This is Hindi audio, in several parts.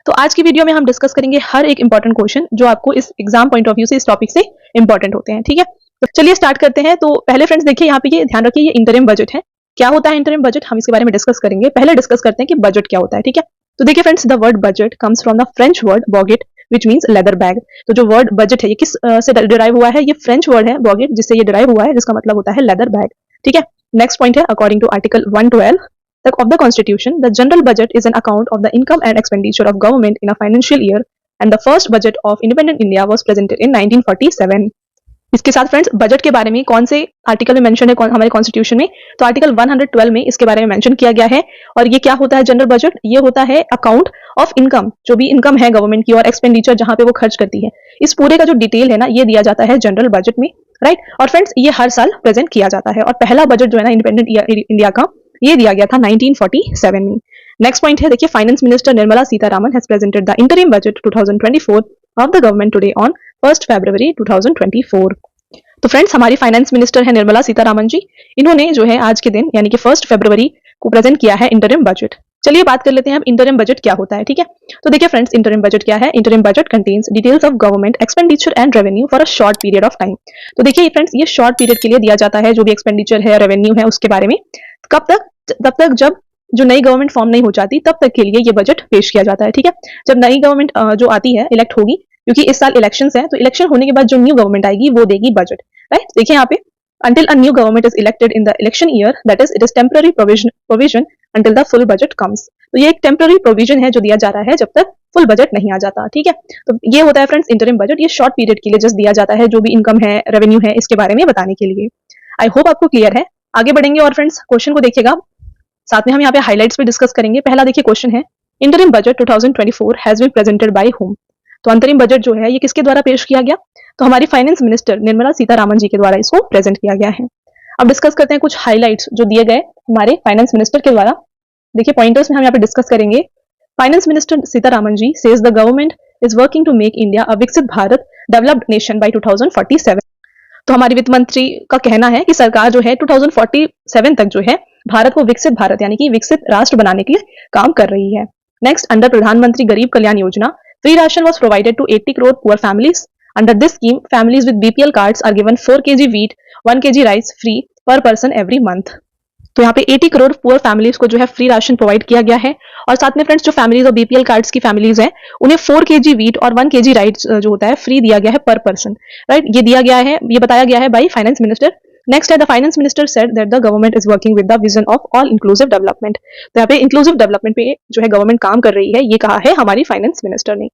तो आज की वीडियो में हम डिस्कस करेंगे हर एक इंपॉर्टेंट क्वेश्चन जो आपको इस एग्जाम पॉइंट ऑफ व्यू से इस टॉपिक से इंपॉर्टेंट होते हैं। ठीक है, तो चलिए स्टार्ट करते हैं। तो पहले फ्रेंड्स देखिए यहाँ पे ये ध्यान रखिए, ये इंटरिम बजट है। क्या होता है इंटरिम बजट, हम इसके बारे में डिस्कस करेंगे। पहले डिस्कस करते हैं कि बजट क्या होता है। ठीक है, तो देखिए friends, the word budget comes from the French word bougette which means leather bag. तो जो वर्ड बजट है ये किस से डिराइव हुआ है? ये फ्रेंच वर्ड है बॉगेट, जिससे ये डिराइव हुआ है, जिसका मतलब होता है लेदर बैग। ठीक है, नेक्स्ट पॉइंट है, according to article 112 of the Constitution, the general budget is an account of the income and expenditure of government in a financial year, and the first budget of independent India was presented in 1947. इसके साथ फ्रेंड्स बजट के बारे में कौन से आर्टिकल में मेंशन है हमारे कॉन्स्टिट्यूशन में? तो आर्टिकल 112 में इसके बारे में मेंशन किया गया है। और ये क्या होता है जनरल बजट? ये होता है अकाउंट ऑफ इनकम, जो भी इनकम है गवर्नमेंट की, और एक्सपेंडिचर जहां पे वो खर्च करती है। इस पूरे का जो डिटेल है ना, ये दिया जाता है जनरल बजट में, राइट। और फ्रेंड्स ये हर साल प्रेजेंट किया जाता है, और पहला बजट जो है ना इंडिपेंडेंट इंडिया का, ये दिया गया था 1947 में। नेक्स्ट पॉइंट है, देखिए, finance minister Nirmala Sitharaman has presented the interim budget 2024 of the government today on 1 फरवरी 2024। तो फ्रेंड्स हमारी फाइनेंस मिनिस्टर है निर्मला सीतारामन जी। इन्होंने जो है आज के दिन यानी कि 1 फरवरी को प्रेजेंट किया है इंटरिम बजट। चलिए बात कर लेते हैं अब इंटरिम बजट क्या होता है। ठीक है, तो देखिए फ्रेंड्स, इंटरिम बजट क्या है? Interim budget contains details of government expenditure and revenue for a short period of time. तो देखिए फ्रेंड्स, ये शॉर्ट पीरियड के लिए दिया जाता है, जो भी एक्सपेंडिचर है, रेवेन्यू है, उसके बारे में। कब तक? तब तक जब जो नई गवर्नमेंट फॉर्म नहीं हो जाती, तब तक के लिए ये बजट पेश किया जाता है। ठीक है, जब नई गवर्नमेंट जो आती है, इलेक्ट होगी, क्योंकि इस साल इलेक्शंस है, तो इलेक्शन होने के बाद जो न्यू गवर्नमेंट आएगी वो देगी बजट, राइट। देखिए यहाँ पे, until a new government is elected in the election year, that is, it is temporary provision until the full budget comes। तो ये एक टेम्पररी प्रोविजन है जो दिया जा रहा है जब तक फुल बजट नहीं आ जाता। ठीक है, तो ये होता है फ्रेंड्स इंटरिम बजट। ये शॉर्ट पीरियड के लिए जस्ट दिया जाता है, जो भी इनकम है, रेवेन्यू है, इसके बारे में बताने के लिए। आई होप आपको क्लियर है। आगे बढ़ेंगे और फ्रेंड्स क्वेश्चन को देखिएगा, साथ में हम यहाँ पे हाइलाइट्स भी डिस्कस करेंगे। पहला देखिए क्वेश्चन है, interim budget 2024 has been presented by whom. तो अंतरिम बजट जो है ये किसके द्वारा पेश किया गया? तो हमारी फाइनेंस मिनिस्टर निर्मला सीतारामन जी के द्वारा इसको प्रेजेंट किया गया है। अब डिस्कस करते हैं कुछ हाइलाइट्स जो दिए गए हमारे फाइनेंस मिनिस्टर के द्वारा। देखिए पॉइंटर्स में हम यहाँ पे डिस्कस करेंगे। Finance minister Sitharaman ji says the government is working to make India a Viksit Bharat developed nation by 2047। तो हमारी वित्त मंत्री का कहना है कि सरकार जो है 2047 तक जो है भारत को विकसित भारत यानी कि विकसित राष्ट्र बनाने के लिए काम कर रही है। नेक्स्ट, अंडर प्रधानमंत्री गरीब Kalyan Yojana, free ration was provided to 80 crore poor families. Under this scheme, families with BPL cards are given 4 kg wheat, 1 kg rice free per person every month. तो यहाँ पे 80 करोड़ पुअर फैमिलीज को जो है फ्री राशन प्रोवाइड किया गया है। और साथ में फ्रेंड्स जो फैमिलीज और बीपीएल कार्ड्स की फैमिलीज हैं, उन्हें 4 kg वीट और 1 kg राइस जो होता है फ्री दिया गया है पर पर्सन, राइट। ये दिया गया है, ये बताया गया है बाय फाइनेंस मिनिस्टर। नेक्स्ट है, the finance minister said that the government is working with the vision of all inclusive development. तो यहाँ पे इंक्लूसिव डेवलपमेंट पे जो है गवर्नमेंट काम कर रही है, ये कहा है हमारी फाइनेंस मिनिस्टर ने।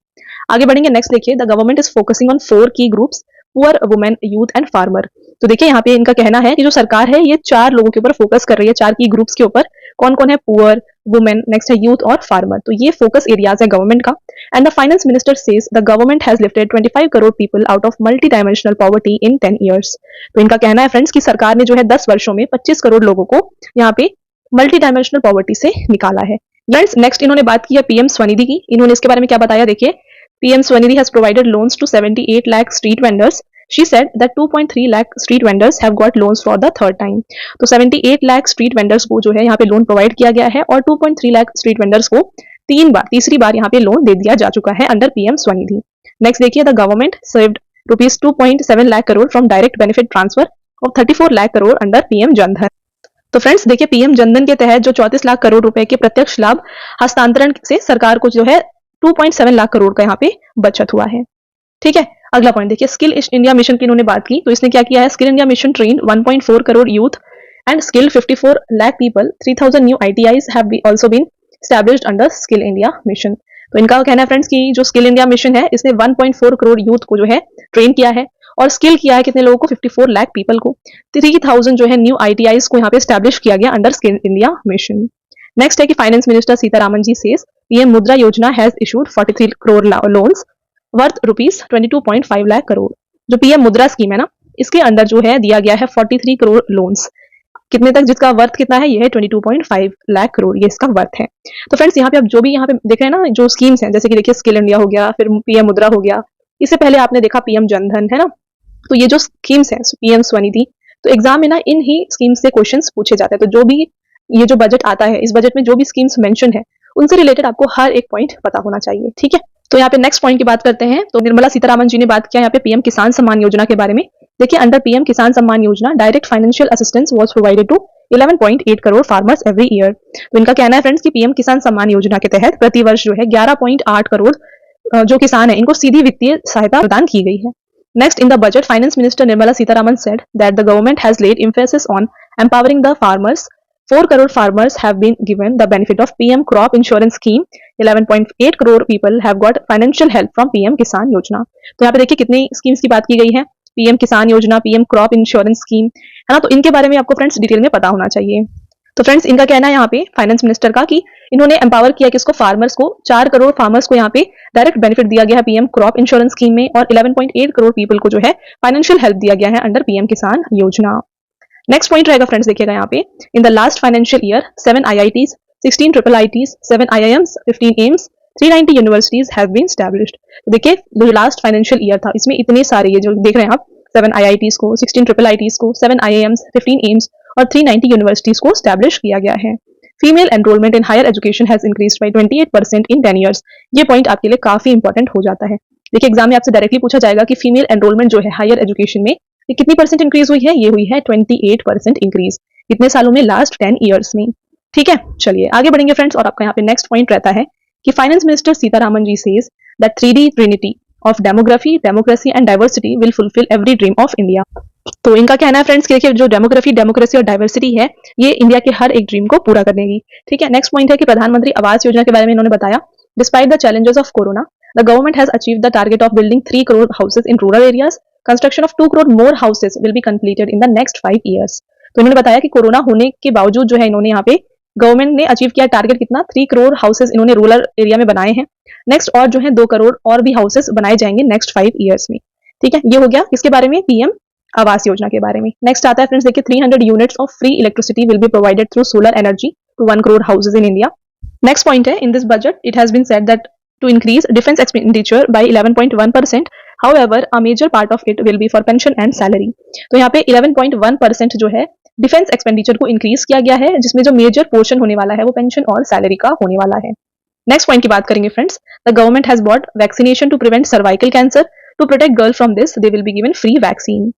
आगे बढ़ेंगे, नेक्स्ट देखिए, the government is focusing on 4 की groups, poor, women, youth and farmer. तो देखिए यहाँ पे इनका कहना है कि जो सरकार है ये 4 लोगों के ऊपर फोकस कर रही है, 4 की ग्रुप्स के ऊपर। कौन कौन है? पुअर, वुमेन, नेक्स्ट है यूथ और फार्मर। तो ये फोकस एरियाज है गवर्नमेंट का। And the finance minister says the government has lifted 25 crore people out of multi dimensional poverty in 10 years. तो इनका कहना है फ्रेंड्स कि सरकार ने जो है 10 वर्षों में 25 करोड़ लोगों को यहाँ पे मल्टी डायमेंशनल पॉवर्टी से निकाला है। फ्रेंड्स नेक्स्ट इन्होंने बात की है पीएम स्वनिधि की। इन्होंने इसके बारे में क्या बताया, देखिए, PM Svanidhi has provided loans to 78 lakh street vendors. She said that 2.3 lakh street vendors have got loans for the third time. तो 78 लाख स्ट्रीट वेंडर्स को जो है यहाँ पे लोन प्रोवाइड किया गया है, और 2.3 लाख स्ट्रीट वेंडर्स को तीसरी बार यहाँ पे लोन दे दिया जा चुका है अंडर पीएम स्वनिधि। नेक्स्ट देखिए, the government saved rupees 2.7 lakh crore from direct benefit transfer of 34 lakh crore under PM Jan Dhan. तो फ्रेंड्स देखिए, पीएम जनधन के तहत जो 34 लाख करोड़ रुपए के प्रत्यक्ष लाभ हस्तांतरण से सरकार को जो है 2.7 लाख करोड़ का यहाँ पे बचत हुआ है। ठीक है, अगला पॉइंट देखिए, स्किल इंडिया मिशन की इन्होंने बात की। तो इसने क्या किया है, skill India mission train 1.4 crore youth and skill 54 lakh people. 3000 new ITIs have also been established under skill India mission. तो इनका कहना है फ्रेंड्स कि जो स्किल इंडिया मिशन है, इसने 1.4 करोड़ यूथ को जो है ट्रेन किया है, और स्किल किया है कितने लोगों को? 54 लाख पीपल को। 3000 जो है न्यू ITIs को यहाँ पे एस्टैब्लिश किया गया under skill India mission. Next है कि finance minister Sitharaman ji says PM मुद्रा योजना has issued 43 crore loans worth rupees 22.5 lakh crore. जो पीएम मुद्रा स्कीम है ना, इसके अंदर जो है दिया गया है 43 करोड़ लोन्स। कितने तक? जिसका वर्थ कितना है? ये है 22.5 लाख करोड़, ये इसका वर्थ है। तो फ्रेंड्स यहाँ पे आप जो भी यहाँ पे देख रहे हैं ना, जो स्कीम्स हैं, जैसे कि देखिए स्किल इंडिया हो गया, फिर पीएम मुद्रा हो गया, इससे पहले आपने देखा पीएम जनधन, है ना। तो ये जो स्कीम्स है, पीएम स्वनिधि, तो एग्जाम में ना इन ही स्कीम्स से क्वेश्चंस पूछे जाते हैं। तो जो भी ये जो बजट आता है, इस बजट में जो भी स्कीम्स मेंशन है, उनसे रिलेटेड आपको हर एक पॉइंट पता होना चाहिए, ठीक है। तो यहाँ पे नेक्स्ट पॉइंट की बात करते हैं। तो निर्मला सीतारामन जी ने बात किया यहाँ पे पीएम किसान सम्मान योजना के बारे में। देखिए, under PM Kisan Samman Yojana direct financial assistance was provided to 11.8 crore farmers every year. तो इनका कहना है फ्रेंड्स कि पीएम किसान सम्मान योजना के तहत प्रति वर्ष जो है 11.8 करोड़ जो किसान है इनको सीधी वित्तीय सहायता प्रदान की गई है। Next, in the budget, Finance Minister Nirmala Sitharaman said that the government has laid emphasis on empowering the farmers. 4 crore farmers have been given the benefit of PM Crop Insurance Scheme. 11.8 crore people have got financial help from PM Kisan Yojana. तो यहाँ पे देखिए कितनी स्कीम्स की बात की गई है। PM किसान योजना, PM क्रॉप इंश्योरेंस स्कीम, है ना। तो इनके बारे में आपको फ्रेंड्स डिटेल में पता होना चाहिए। तो फ्रेंड्स इनका कहना है यहाँ पे फाइनेंस मिनिस्टर का कि इन्होंने एम्पावर किया कि इसको फार्मर्स को 4 करोड़ फार्मर्स को यहाँ पे डायरेक्ट बेनिफिट दिया गया है पीएम क्रॉप इंश्योरेंस स्कीम में, और 11.8 करोड़ पीपल को जो है फाइनेंशियल हेल्प दिया गया है अंडर पीएम किसान योजना। नेक्स्ट पॉइंट रहेगा फ्रेंड्स, देखिएगा यहाँ पे, in the last financial year 7 IITs, 16 triple IITs, 7 IIMs, 15 AIIMS, 390 universities have been established. तो देखिए जो लास्ट फाइनेंशियल ईयर था इसमें इतने सारे, ये जो देख रहे हैं आप, 7 IITs को, 16 ट्रिपल IITs को, 7 IIMs, 15 एम्स और 390 यूनिवर्सिटीज को स्टैब्लिश किया गया है। Female enrolment in higher education has increased by 28% in 10 years. ये पॉइंट आपके लिए काफी इंपॉर्टेंट हो जाता है। देखिए एग्जाम में आपसे डायरेक्टली पूछा जाएगा कि फीमेल एनरोलमेंट जो है हायर एजुकेशन में ये कितनी परसेंट इंक्रीज हुई है। ये हुई है 28% इंक्रीज, कितने सालों में, लास्ट 10 ईयर्स में, ठीक है। चलिए आगे बढ़ेंगे फ्रेंड्स, और आपका यहाँ पे नेक्स्ट पॉइंट रहता है कि finance minister Sitharaman ji says that 3D trinity of demography, democracy and diversity will fulfil every dream of India. तो इनका कहना है फ्रेंड्स कि देखिए जो डेमोग्राफी, डेमोक्रेसी और डाइवर्सिटी है ये इंडिया के हर एक ड्रीम को पूरा कर देगी, ठीक है। नेक्स्ट पॉइंट है कि प्रधानमंत्री आवास योजना के बारे में इन्होंने बताया, despite the challenges of corona the government has achieved the target of building 3 crore houses in rural areas. Construction of 2 crore more houses will be completed in the next 5 years. तो इन्होंने बताया कि कोरोना होने के बावजूद जो है इन्होंने यहाँ पे गवर्नमेंट ने अचीव किया टारगेट कितना, 3 करोड़ हाउसेज इन्होंने रूरल एरिया में बनाए हैं। नेक्स्ट और जो है 2 करोड़ और भी हाउसेज बनाए जाएंगे नेक्स्ट 5 ईयर्स में, ठीक है। ये हो गया किसके बारे में, पीएम आवास योजना के बारे में। नेक्स्ट आता है फ्रेंड्स, देखिए 300 units of free electricity will be provided through solar energy to 1 crore houses in India. Next point है, in this budget it has been said that to increase defence expenditure by 11.1%, however a major part of it will be for pension and salary। तो यहाँ पे 11.1% जो है डिफेंस एक्सपेंडिचर को इंक्रीज किया गया है, जिसमें जो मेजर पोर्शन होने वाला है वो पेंशन और सैलरी का होने वाला है। नेक्स्ट पॉइंट की बात करेंगे friends, the government has bought vaccination to prevent cervical cancer, to protect girl from this they will be given free vaccine.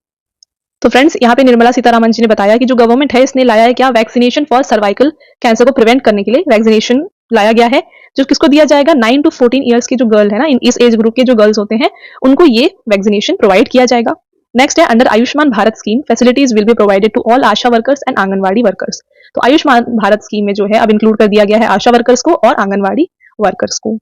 तो फ्रेंड्स यहाँ पे निर्मला सीतारामन जी ने बताया कि जो गवर्नमेंट है इसने लाया है क्या, वैक्सीनेशन फॉर सर्वाइकल कैंसर को प्रिवेंट करने के लिए वैक्सीनेशन लाया गया है, जो किसको दिया जाएगा, 9 to 14 ईयर्स की जो गर्ल है ना, इस एज ग्रुप के जो गर्ल्स होते हैं उनको ये वैक्सीनेशन प्रोवाइड किया जाएगा। नेक्स्ट है, under Ayushman Bharat scheme facilities will be provided to all ASHA workers and Anganwadi workers. तो आयुष्मान भारत स्कीम में जो है अब इंक्लूड कर दिया गया है आशा वर्कर्स को और आंगनवाड़ी वर्कर्स को।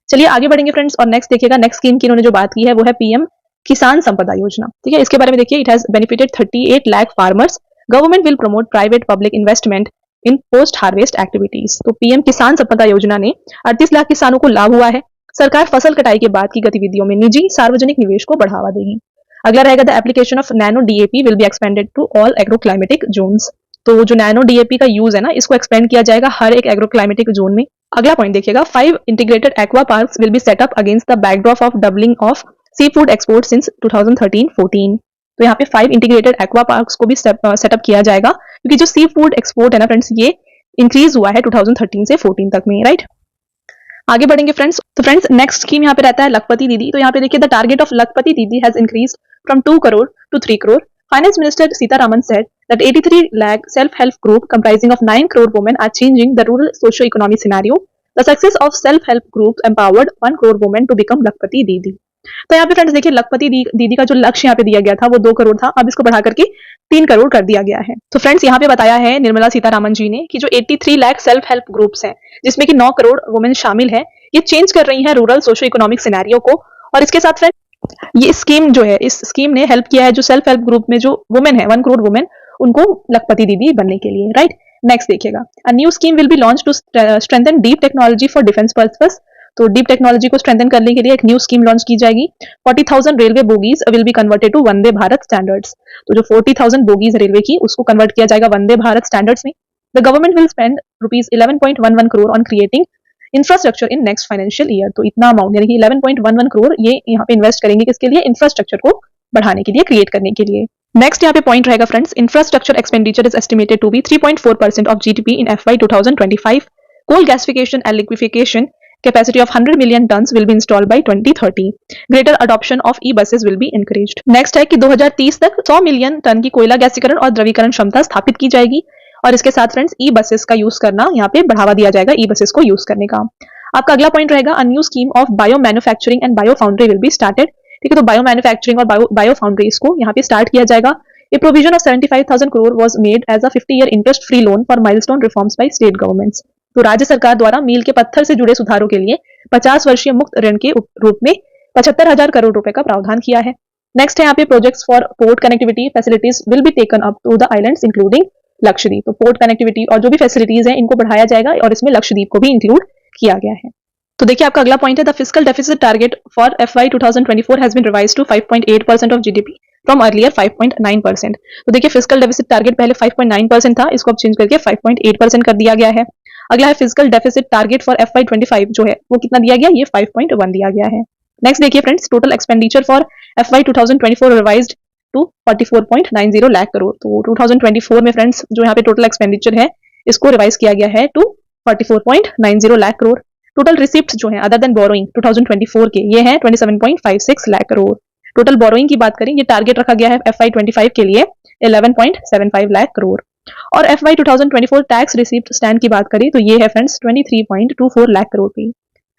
चलिए आगे बढ़ेंगे फ्रेंड्स, और नेक्स्ट देखिएगा, नेक्स्ट स्कीम की इन्होंने जो बात की है वो है पीएम किसान संपदा योजना, ठीक है। इसके बारे में देखिए, it has benefited 38 lakh farmers, government will promote private public investment in post harvest activities. तो पीएम किसान संपदा योजना ने 38 लाख किसानों को लाभ हुआ है। सरकार फसल कटाई के बाद की गतिविधियों में निजी सार्वजनिक निवेश को बढ़ावा देगी। अगला रहेगा, the application of nano DAP will be expanded to all agroclimatic zones. तो जो नैनो डीएपी का यूज है ना, इसको एक्सपेंड किया जाएगा हर एक एग्रोक्लाइमेटिक जोन में। अगला पॉइंट देखिएगा, 5 integrated aqua parks will be set up against the backdrop of doubling of sea food export since 2013-14। तो यहाँ पे 5 इंटीग्रेटेड एक्वा पार्क्स को भी सेटअप किया जाएगा, क्योंकि जो सी फूड एक्सपोर्ट है ना फ्रेंड्स, ये इंक्रीज हुआ है 2013 से 14 तक में, राइट। आगे बढ़ेंगे फ्रेंड्स, तो फ्रेंड्स नेक्स्ट स्कीम यहाँ पे रहता है लखपति दीदी। तो यहाँ पे देखिए, the target of Lakhpati Didi has increased from 2 crore to 3 crore. Finance minister Sitharaman said that 83 lakh self-help group comprising of 9 crore women are changing the rural socio-economic scenario. The success of self-help groups empowered 1 crore women to become लखपति दीदी। तो यहाँ पे फ्रेंड्स देखिए, लखपति दीदी का जो लक्ष्य यहाँ पे दिया गया था वो 2 करोड़ था, अब इसको बढ़ा करके 3 करोड़ कर दिया गया है। तो फ्रेंड्स यहाँ पे बताया है निर्मला सीतारामन जी ने कि जो 83 लाख सेल्फ हेल्प ग्रुप्स हैं, जिसमें कि 9 करोड़ वुमेन शामिल है, ये चेंज कर रही है रूरल सोशो इकोनॉमिक सिनेरियो को। और इसके साथ फ्रेंड ये स्कीम जो है, इस स्कीम ने हेल्प किया है जो सेल्फ हेल्प ग्रुप में जो वुमेन है, 1 करोड़ वुमेन, उनको लखपति दीदी बनने के लिए, राइट। नेक्स्ट देखिएगा, a new scheme will be launch to strengthen deep technology for defence purpose. तो डीप टेक्नोलॉजी को स्ट्रेंथन करने के लिए एक न्यू स्कीम लॉन्च की जाएगी। 40,000 railway bogies will be converted to Vande Bharat standards. तो जो 40,000 बोगीज रेलवे की, उसको कन्वर्ट किया जाएगा वंदे भारत स्टैंडर्ड्स में। The government will spend rupees 11.11 crore on creating infrastructure in next financial year. तो इतना अमाउंट यानी कि 11.11 करोड़ ये यहाँ पे इन्वेस्ट करेंगे, किसके लिए, इंफ्रास्ट्रक्चर को बढ़ाने के लिए, क्रिएट करने के लिए। नेक्स्ट यहाँ पे पॉइंट रहेगा friends, infrastructure expenditure is estimated to be 3.4% of GDP in FY 2025। Coal gasification and liquefaction capacity of 100 million tons will be installed by 2030. Greater adoption of e-buses will be encouraged. Next है कि 2030 तक 100 मिलियन टन की कोयला गैसीकरण और द्रवीकरण क्षमता स्थापित की जाएगी और इसके साथ फ्रेंड्स ई बसेस का यूज करना यहाँ पे बढ़ावा दिया जाएगा ई बसेस को यूज करने का। आपका अगला पॉइंट रहेगा अ new scheme of bio manufacturing and bio foundry will be started. ठीक है, तो बायो मैन्युफैक्चरिंग और बायो फाउंड्रीज को यहाँ पे स्टार्ट किया जाएगा। A provision of 75,000 crore was made as a 50-year interest-free loan for milestone reforms by state governments. तो राज्य सरकार द्वारा मील के पत्थर से जुड़े सुधारों के लिए 50 वर्षीय मुक्त ऋण के रूप में 75,000 करोड़ रुपए का प्रावधान किया है। नेक्स्ट है यहाँ पे projects for port connectivity facilities will be taken up to the islands including Lakshadweep. तो पोर्ट कनेक्टिविटी और जो भी फैसिलिटीज हैं इनको बढ़ाया जाएगा और इसमें लक्षद्वीप को भी इंक्लूड किया गया है। तो देखिए आपका अगला पॉइंट है the fiscal deficit target for FY 2024 has been revised to 5.8% of GDP from earlier 5.9%। तो देखिए फिस्कल डेफिसिट टारगेट पहले 5.9% था, इसको अब चेंज करके 5.8% कर दिया गया है। अगला है fiscal deficit target for FY 25 जो है वो कितना दिया गया, ये 5.1 दिया गया है। नेक्स्ट देखिए friends total expenditure for FY 2024 revised to 44.90 lakh crore. तो 2024 में फ्रेंड्स जो यहाँ पे टोटल एक्सपेंडिचर है इसको रिवाइज किया गया है to 44.90 lakh crore. Total receipt जो है अदर देन बोरोइंग 2024 के ये हैं 27.56 लाख करोड़। टोटल बोरोइंग की बात करें ये टारगेट रखा गया है FY 25 के लिए 11.75 लाख करोड़। और FY 2024 टैक्स रिसिप्ट स्टैंड की बात करें तो ये है फ्रेंड्स 23.24 लाख करोड़ की।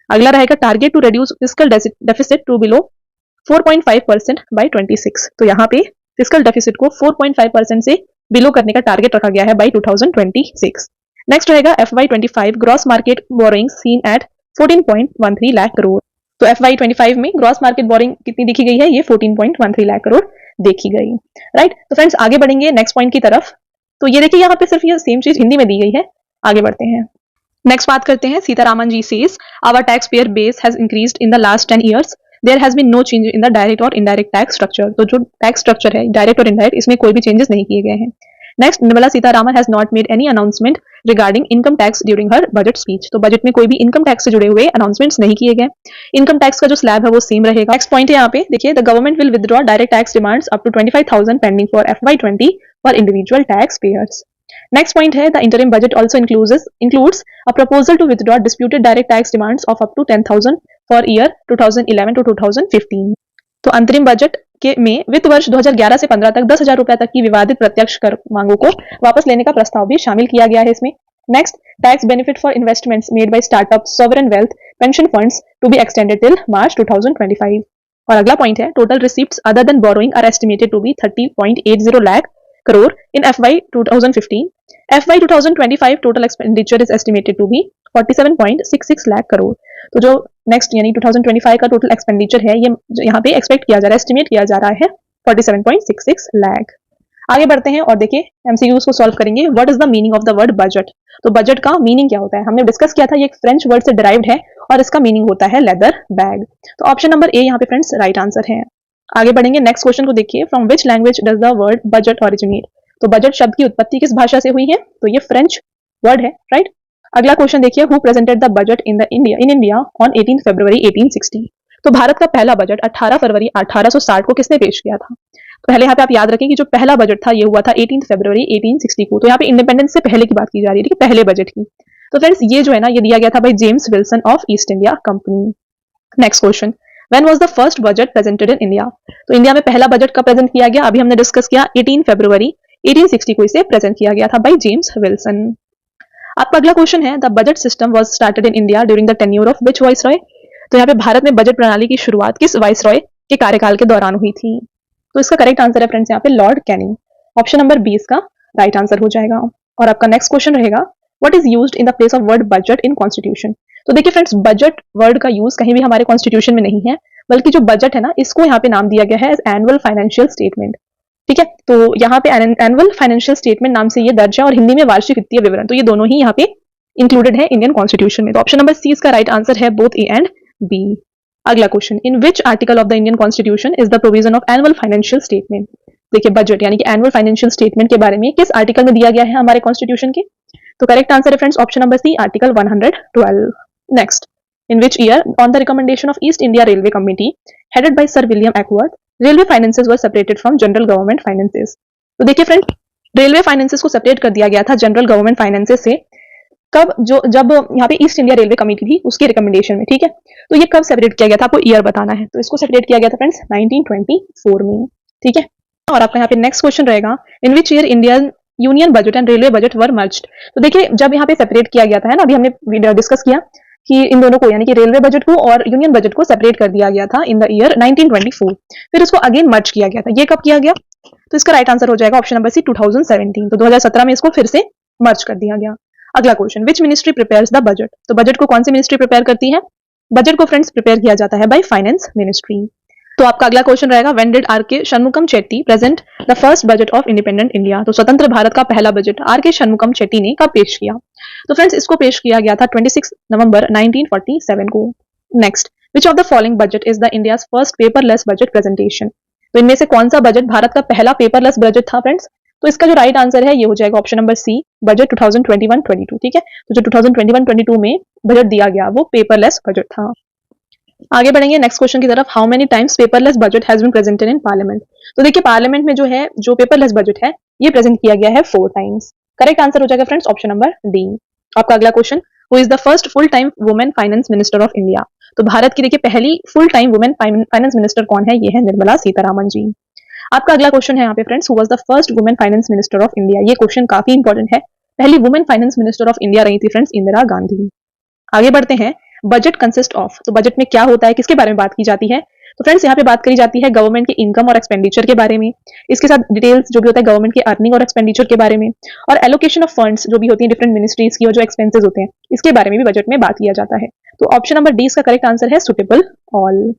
अगला रहेगा target to reduce fiscal deficit to below 4.5% by 26। तो यहाँ पे फिस्कल डेफिसिट को 4.5% से बिलो करने का टारगेट रखा गया है बाय 2026। नेक्स्ट रहेगा FY 25 gross market borrowing seen at 14.13 lakh crore. तो FY 25 में ग्रॉस मार्केट बोरोइंग कितनी देखी गई है, ये 14.13 लाख करोड़ देखी गई। राइट, तो फ्रेंड्स आगे बढ़ेंगे नेक्स्ट पॉइंट की तरफ। तो ये देखिए यहाँ पे सिर्फ ये सेम चीज हिंदी में दी गई है। आगे बढ़ते हैं, नेक्स्ट बात करते हैं। Sitharaman ji says our tax payer base has increased in the last 10 years. There has been no change in the direct और इनडायरेक्ट टैक्स स्ट्रक्चर। तो जो टैक्स स्ट्रक्चर है डायरेक्ट और इनडायरेक्ट इसमें कोई भी चेंजेस नहीं किए गए हैं। Next, Nirmala Sitharaman has not made any announcement regarding income tax during her budget speech. तो बजट में कोई भी इनकम टैक्स से जुड़े हुए अनाउंसमेंट्स नहीं किए गए। इनकम टैक्स का जो स्लैब है वो सेम रहेगा। नेक्स्ट पॉइंट है यहाँ पे देखिए the government will withdraw direct tax demands up to 25,000 pending for FY 20 for individual tax payers. Next point है the interim budget also includes a proposal to withdraw disputed direct tax demands of up to 10,000 for year 2011 to 2015। तो अंतरिम बजट के में वित्त वर्ष 2011 से 15 तक 10,000 रुपए तक की विवादित प्रत्यक्ष कर मांगों को वापस लेने का प्रस्ताव भी शामिल किया गया है इसमें। Next, tax benefit for investments made by startup sovereign wealth pension funds to be extended till March 2025। और अगला पॉइंट है total receipts other than borrowing are estimated to be 30.80 lakh crore in FY 2015. FY 2025 total expenditure is estimated to be 47.66 lakh crore। तो जो नेक्स्ट यानी 2025 का टोटल एक्सपेंडिचर है ये यहाँ पे एक्सपेक्ट किया जा रहा है, एस्टिमेट किया जा रहा है 47.66 लाख। आगे बढ़ते हैं और देखिए MCQs को सॉल्व करेंगे। What is the meaning of the word budget. तो बजट का मीनिंग क्या होता है हमने डिस्कस किया था, ये एक फ्रेंच वर्ड से डिराइव्ड है और इसका मीनिंग होता है लेदर बैग। तो ऑप्शन नंबर ए यहाँ पे फ्रेंड्स राइट आंसर है। आगे बढ़ेंगे नेक्स्ट क्वेश्चन को देखिए from which language does the word budget originate. तो बजट शब्द की उत्पत्ति किस भाषा से हुई है, तो ये फ्रेंच वर्ड है। राइट, अगला क्वेश्चन देखिए who presented the budget in India on 18 फरवरी 1860। तो भारत का पहला बजट 18 फरवरी 1860 को किसने पेश किया था। तो पहले यहाँ पे आप याद रखें कि जो पहला बजट था ये हुआ था 18 फरवरी 1860 को। तो यहाँ पे इंडिपेंडेंस से पहले की बात की जा रही है, पहले बजट की। तो फ्रेंड्स ये जो है ना ये दिया गया था by James Wilson of east India company. Next question, When was the first budget presented in India? तो इंडिया में पहला बजट कब प्रेजेंट किया गया, अभी हमने डिस्कस किया 18 फरवरी 1860 को इसे प्रेजेंट किया गया था बाय जेम्स विल्सन। आपका अगला क्वेश्चन है the budget system was started in India during the tenure of which viceroy. तो यहाँ पे भारत में बजट प्रणाली की शुरुआत किस वाइसरॉय के कार्यकाल के दौरान हुई थी। तो इसका करेक्ट आंसर है फ्रेंड्स यहाँ पे लॉर्ड कैनिंग। ऑप्शन नंबर 20 का राइट आंसर हो जाएगा। और आपका नेक्स्ट क्वेश्चन रहेगा what is used in the place of word budget in constitution. तो देखिए फ्रेंड्स बजट वर्ड का यूज कहीं भी हमारे कॉन्स्टिट्यूशन में नहीं है, बल्कि जो बजट है ना इसको यहाँ पे नाम दिया गया है एज एनुअल फाइनेंशियल स्टेटमेंट। ठीक है, तो यहाँ पे एनुअल फाइनेंशियल स्टेटमेंट नाम से ये दर्ज है और हिंदी में वार्षिक वित्तीय विवरण। तो ये दोनों ही यहाँ पे इंक्लूडेड है इंडियन कॉन्स्टिट्यूशन में। तो ऑप्शन नंबर सी इसका राइट आंसर है बोथ ए एंड बी। अगला question, in which article of the Indian constitution is the provision of annual financial statement. देखिए बजट यानी कि एनुअल फाइनेंशियल स्टेटमेंट के बारे में किस आर्टिकल में दिया गया है हमारे कॉन्स्टिट्यूशन के। तो करेक्ट आंसर है friends option number C article 112। Next, in which year on the recommendation of East India Railway Committee headed by Sir William Ackworth railway finances were separated from general government finances। तो देखिए फ्रेंड रेलवे फाइनेंसेस को सेपरेट कर दिया गया था जनरल गवर्नमेंट फाइनेंसेस से कब, जो जब यहाँ पे ईस्ट इंडिया रेलवे कमेटी थी उसकी रिकमेंडेशन में, ठीक है। तो ये कब सेपरेट किया गया था, आपको ईयर बताना है। तो इसको सेपरेट किया गया था फ्रेंड्स 1924 में, ठीक है। और आपका यहाँ पे नेक्स्ट क्वेश्चन रहेगा, in which year Indian union budget and railway budget were merged. तो देखिए जब यहाँ पे सेपरेट किया गया था, है ना, अभी हमने डिस्कस किया कि इन दोनों को, यानी कि रेलवे बजट को और यूनियन बजट को सेपरेट कर दिया गया था इन द ईयर 1924। फिर उसको अगेन मर्ज किया गया था। ये कब किया गया? तो इसका राइट आंसर हो जाएगा ऑप्शन नंबर सी 2017। तो 2017 में इसको फिर से मर्ज कर दिया गया। अगला question, which ministry prepares the budget. तो बजट को कौन सी मिनिस्ट्री प्रिपेयर करती है? बजट को फ्रेंड्स प्रिपेयर किया जाता है बाय फाइनेंस मिनिस्ट्री। तो आपका अगला क्वेश्चन रहेगा, व्हेन डिड आर के Shanmugam Chetty present the first budget of independent India. तो स्वतंत्र भारत का पहला बजट आर के शनमुगम चेट्टी ने कब पेश किया? तो फ्रेंड्स इसको पेश किया गया था 26 नवंबर 1947 को। Next, which of the following budget is the India's first paperless budget presentation. तो इनमें से कौन सा बजट भारत का पहला पेपरलेस बजट था फ्रेंड्स? तो इसका जो राइट आंसर है ये हो जाएगा ऑप्शन नंबर सी, बजट 2021-22, ठीक है। तो जो 2021-22 में बजट दिया गया वो पेपरलेस बजट था। आगे बढ़ेंगे नेक्स्ट क्वेश्चन की तरफ, how many times paperless budget has been presented in parliament. तो देखिए पार्लियामेंट में जो है, जो पेपरलेस बजट है ये प्रेजेंट किया गया है 4 टाइम्स। करेक्ट आंसर हो जाएगा फ्रेंड्स ऑप्शन नंबर डी। आपका अगला question, who is the first full time women finance minister of India. तो भारत की देखिए पहली full time women finance minister कौन है? ये है निर्मला सीतारामन जी। आपका अगला क्वेश्चन है यहाँ पे friends, who was the first woman finance minister of India. ये क्वेश्चन काफी इंपॉर्टेंट है। पहली women finance minister of India रही थी फ्रेंड्स इंदिरा गांधी। आगे बढ़ते हैं, बजट कंसिस्ट ऑफ। तो बजट में क्या होता है, किसके बारे में बात की जाती है? तो फ्रेंड्स यहाँ पे बात करी जाती है गवर्नमेंट के इनकम और एक्सपेंडिचर के बारे में, इसके साथ डिटेल्स जो भी होता है गवर्नमेंट के अर्निंग और एक्सपेंडिचर के बारे में, और एलोकेशन ऑफ फंड्स जो भी होती है डिफरेंट मिनिस्ट्रीज की और जो एक्सपेंसेस होते हैं इसके बारे में भी बजट में बात किया जाता है। तो ऑप्शन नंबर डी इसका करेक्ट आंसर है, सुटेबल ऑल।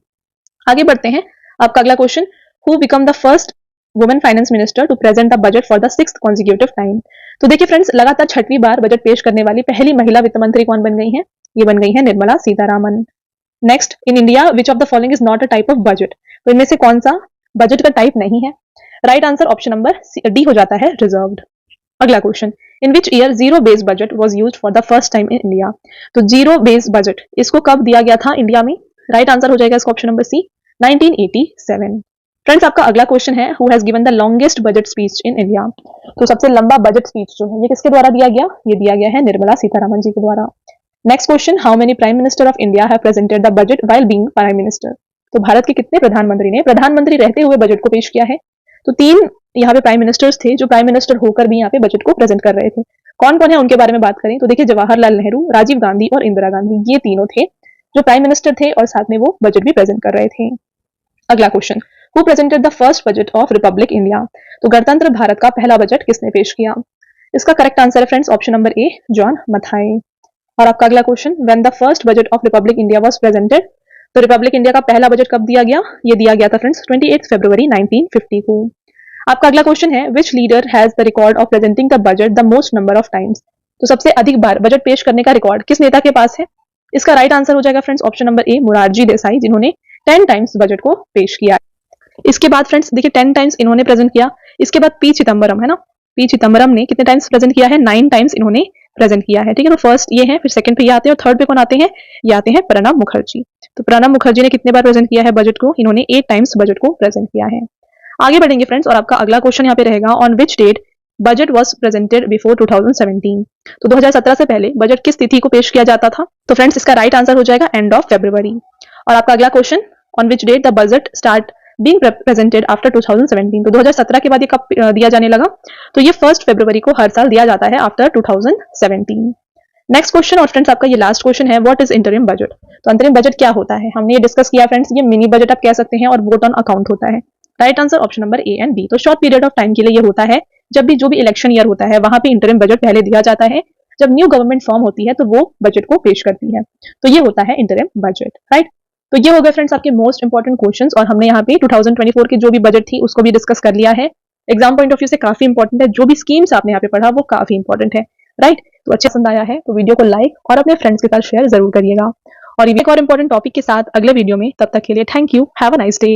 आगे बढ़ते हैं, आपका अगला question, who become the first woman finance minister to present the budget for the 6th consecutive time. तो देखिए फ्रेंड्स लगातार 6वीं बार बजट पेश करने वाली पहली महिला वित्त मंत्री कौन बन गई है? ये बन गई है Nirmala Sitharaman. Next, in India which of the following is not a type of budget. तो इनमें से कौन सा बजट का टाइप नहीं है? Right answer option number D हो जाता है, रिजर्व्ड। अगला question, in which year zero base budget was used for the first time in India. तो जीरो बेस बजट इसको कब दिया गया था इंडिया में? राइट आंसर हो जाएगा इसका ऑप्शन नंबर सी, 1987। फ्रेंड्स आपका अगला क्वेश्चन है, who has given the longest budget speech in India. तो सबसे लंबा बजट स्पीच जो है ये किसके द्वारा दिया गया? ये दिया गया है निर्मला सीतारामन जी के द्वारा। Next question, how many prime minister of India have presented the budget while being prime minister. तो भारत के कितने प्रधानमंत्री ने प्रधानमंत्री रहते हुए बजट को पेश किया है? तो 3 यहाँ पे प्राइम मिनिस्टर्स थे जो प्राइम मिनिस्टर होकर भी यहाँ पे बजट को प्रेजेंट कर रहे थे। कौन कौन है उनके बारे में बात करें तो देखिए जवाहरलाल नेहरू, राजीव गांधी और इंदिरा गांधी, ये तीनों थे जो प्राइम मिनिस्टर थे और साथ में वो बजट भी प्रेजेंट कर रहे थे। अगला question, who presented the first budget of Republic India. तो गणतंत्र भारत का पहला बजट किसने पेश किया? इसका करेक्ट आंसर है फ्रेंड्स ऑप्शन नंबर ए, जॉन मथाई। और आपका अगला question, when the first budget of Republic India was presented. तो रिपब्लिक इंडिया का पहला बजट कब दिया गया? ये दिया गया था फ्रेंड्स 28 फरवरी 1950 को। आपका अगला क्वेश्चन है, which leader has the record of presenting the budget the most number of times. तो सबसे अधिक बार बजट पेश करने का रिकॉर्ड किस नेता के पास है? इसका राइट आंसर हो जाएगा फ्रेंड्स ऑप्शन नंबर ए, मोरारजी देसाई, जिन्होंने 10 टाइम्स बजट को पेश किया। इसके बाद फ्रेंड्स देखिए 10 टाइम्स इन्होंने प्रेजेंट किया। इसके बाद पी चिदम्बरम है ना, पी चिदम्बरम ने कितने टाइम्स प्रेजेंट किया है? 9 टाइम्स इन्होंने प्रेजेंट किया है, ठीक है। तो फर्स्ट ये है, फिर सेकंड पे ये आते हैं और थर्ड पे कौन आते हैं? ये आते हैं प्रणब मुखर्जी। तो प्रणब मुखर्जी ने कितने बार प्रेजेंट किया है बजट को? इन्होंने 8 टाइम्स बजट को प्रेजेंट किया है। आगे बढ़ेंगे फ्रेंड्स और आपका अगला क्वेश्चन यहाँ पे रहेगा, on which date budget was presented before 2017। तो 2017 से पहले बजट किस तिथि को पेश किया जाता था? तो फ्रेंड्स इसका राइट आंसर हो जाएगा एंड ऑफ फरवरी। और आपका अगला question, on which date the budget start being presented after 2017। तो 2017 के बाद ये कब दिया जाने लगा? तो ये 1 फरवरी को हर साल दिया जाता है आफ्टर 2017। नेक्स्ट क्वेश्चन और फ्रेंड्स आपका ये लास्ट क्वेश्चन है, व्हाट इज इंटरिम बजट। तो अंतरिम बजट क्या होता है? हमने ये डिस्कस किया फ्रेंड्स, ये मिनी बजट आप कह सकते हैं और वोट ऑन अकाउंट होता है। Right answer option number A and B. तो शॉर्ट पीरियड ऑफ टाइम के लिए ये होता है जब भी जो भी इलेक्शन ईयर होता है वहां पे इंटरिम बजट पहले दिया जाता है। जब न्यू गवर्नमेंट फॉर्म होती है तो वो बजट को पेश करती है, तो ये होता है इंटरिम बजट, राइट। तो ये हो गए फ्रेंड्स आपके मोस्ट इंपॉर्टेंट क्वेश्चंस और हमने यहाँ पे 2024 की जो भी बजट थी उसको भी डिस्कस कर लिया है। एग्जाम पॉइंट ऑफ व्यू से काफी इंपॉर्टेंट है, जो भी स्कीम्स आपने यहाँ पे पढ़ा वो काफी इंपॉर्टेंट है, राइट। तो अच्छे पसंद आया है तो वीडियो को लाइक और अपने फ्रेंड्स के साथ शेयर जरूर करिएगा और एक और इंपॉर्टेंट टॉपिक के साथ अगले वीडियो में, तब तक के लिए thank you, have a nice day.